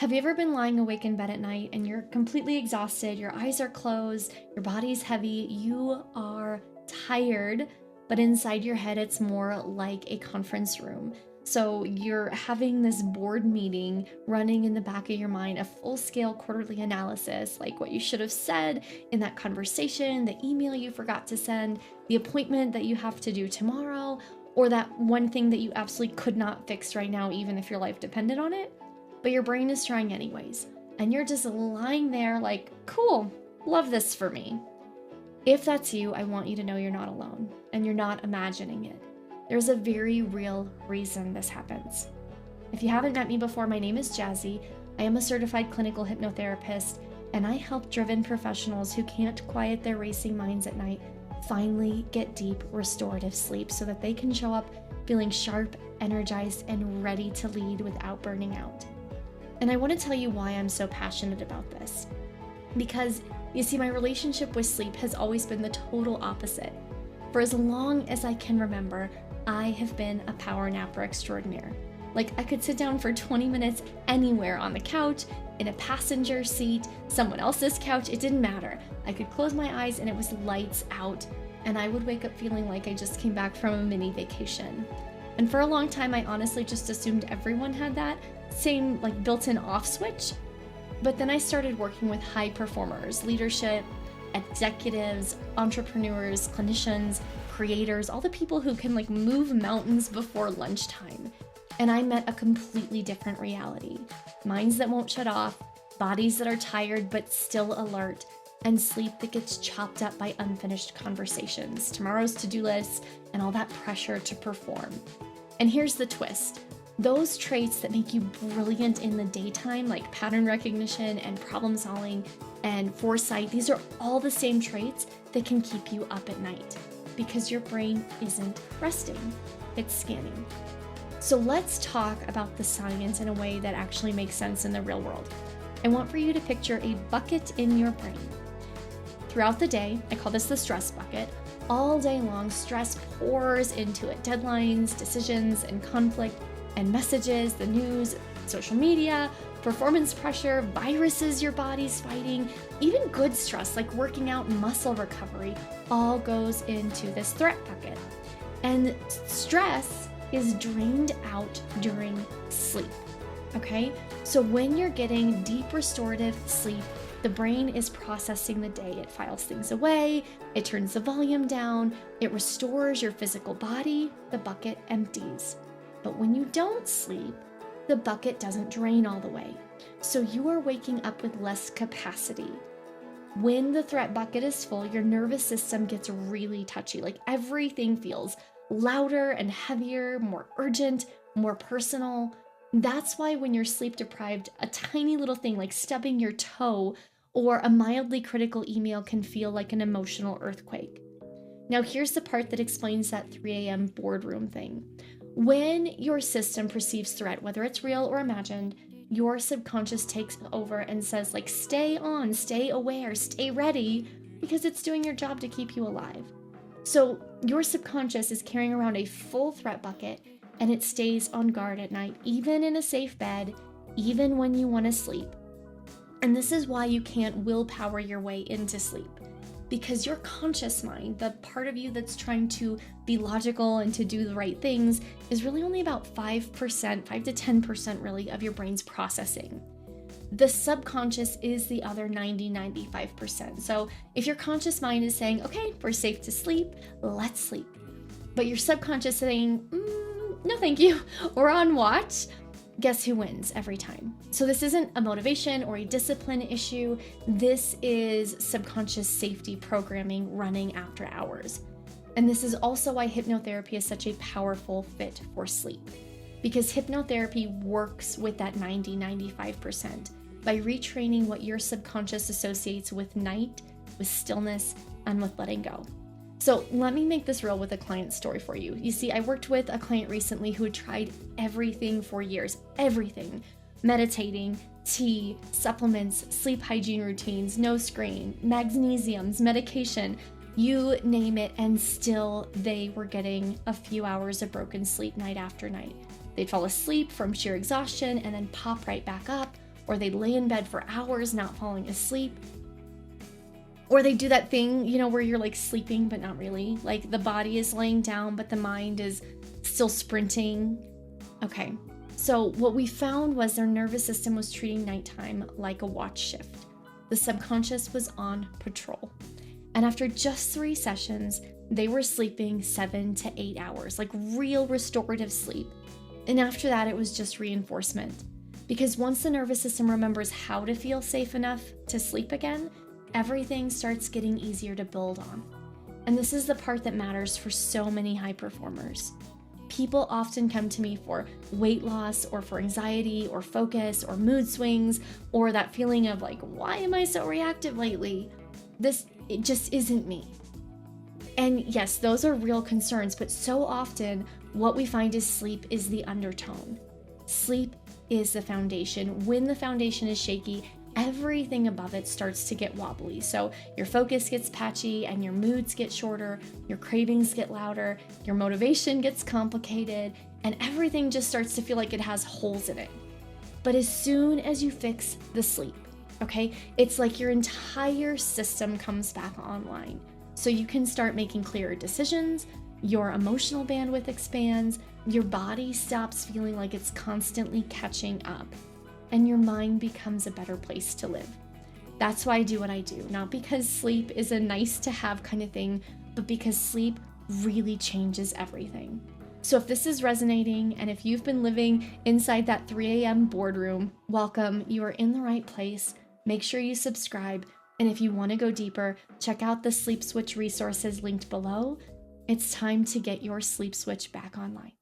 Have you ever been lying awake in bed at night and you're completely exhausted, your eyes are closed, your body's heavy, you are tired, but inside your head it's more like a conference room. So you're having this board meeting running in the back of your mind, a full-scale quarterly analysis, like what you should have said in that conversation, the email you forgot to send, the appointment that you have to do tomorrow, or that one thing that you absolutely could not fix right now, even if your life depended on it. But your brain is trying anyways, and you're just lying there like, cool, love this for me. If that's you, I want you to know you're not alone, and you're not imagining it. There's a very real reason this happens. If you haven't met me before, my name is Jazzy. I am a certified clinical hypnotherapist, and I help driven professionals who can't quiet their racing minds at night finally get deep, restorative sleep so that they can show up feeling sharp, energized, and ready to lead without burning out. And I want to tell you why I'm so passionate about this. Because, you see, my relationship with sleep has always been the total opposite. For as long as I can remember, I have been a power napper extraordinaire. Like, I could sit down for 20 minutes anywhere on the couch, in a passenger seat, someone else's couch, it didn't matter. I could close my eyes and it was lights out, and I would wake up feeling like I just came back from a mini vacation. And for a long time, I honestly just assumed everyone had that same like built-in off switch. But then I started working with high performers, leadership, executives, entrepreneurs, clinicians, creators, all the people who can like move mountains before lunchtime. And I met a completely different reality. Minds that won't shut off, bodies that are tired but still alert, and sleep that gets chopped up by unfinished conversations, tomorrow's to-do lists, and all that pressure to perform. And here's the twist. Those traits that make you brilliant in the daytime, like pattern recognition and problem solving and foresight, these are all the same traits that can keep you up at night because your brain isn't resting, it's scanning. So let's talk about the science in a way that actually makes sense in the real world. I want for you to picture a bucket in your brain. Throughout the day, I call this the stress bucket. All day long, stress pours into it. Deadlines, decisions, and conflict, and messages, the news, social media, performance pressure, viruses your body's fighting, even good stress like working out and muscle recovery, all goes into this threat bucket. And stress is drained out during sleep, okay? So when you're getting deep restorative sleep, the brain is processing the day. It files things away, it turns the volume down, it restores your physical body, the bucket empties. But when you don't sleep, the bucket doesn't drain all the way. So you are waking up with less capacity. When the threat bucket is full, your nervous system gets really touchy. Like everything feels louder and heavier, more urgent, more personal. That's why when you're sleep deprived, a tiny little thing like stubbing your toe or a mildly critical email can feel like an emotional earthquake. Now here's the part that explains that 3 a.m. boardroom thing. When your system perceives threat, whether it's real or imagined, your subconscious takes over and says like, stay on, stay aware, stay ready, because it's doing your job to keep you alive. So your subconscious is carrying around a full threat bucket and it stays on guard at night, even in a safe bed, even when you want to sleep. And this is why you can't willpower your way into sleep. Because your conscious mind, the part of you that's trying to be logical and to do the right things, is really only about 5%, 5 to 10% really of your brain's processing. The subconscious is the other 95%. So if your conscious mind is saying, okay, we're safe to sleep, let's sleep. But your subconscious saying, no thank you, we're on watch, guess who wins every time? So this isn't a motivation or a discipline issue. This is subconscious safety programming running after hours. And this is also why hypnotherapy is such a powerful fit for sleep. Because hypnotherapy works with that 95% by retraining what your subconscious associates with night, with stillness, and with letting go. So let me make this real with a client story for you. You see, I worked with a client recently who had tried everything for years, everything. Meditating, tea, supplements, sleep hygiene routines, no screen, magnesiums, medication, you name it, and still they were getting a few hours of broken sleep night after night. They'd fall asleep from sheer exhaustion and then pop right back up, or they lay in bed for hours not falling asleep. Or they do that thing, where you're like sleeping, but not really. Like the body is laying down, but the mind is still sprinting. Okay, so what we found was their nervous system was treating nighttime like a watch shift. The subconscious was on patrol. And after just 3 sessions, they were sleeping 7 to 8 hours, like real restorative sleep. And after that, it was just reinforcement. Because once the nervous system remembers how to feel safe enough to sleep again, everything starts getting easier to build on. And this is the part that matters for so many high performers. People often come to me for weight loss or for anxiety or focus or mood swings or that feeling of like, why am I so reactive lately? It just isn't me. And yes, those are real concerns, but so often what we find is sleep is the undertone. Sleep is the foundation. When the foundation is shaky, everything above it starts to get wobbly. So your focus gets patchy and your moods get shorter, your cravings get louder, your motivation gets complicated, and everything just starts to feel like it has holes in it. But as soon as you fix the sleep, okay, it's like your entire system comes back online. So you can start making clearer decisions, your emotional bandwidth expands, your body stops feeling like it's constantly catching up, and your mind becomes a better place to live. That's why I do what I do, not because sleep is a nice to have kind of thing, but because sleep really changes everything. So if this is resonating, and if you've been living inside that 3 a.m. boardroom, welcome, you are in the right place. Make sure you subscribe. And if you want to go deeper, check out the Sleep Switch resources linked below. It's time to get your sleep switch back online.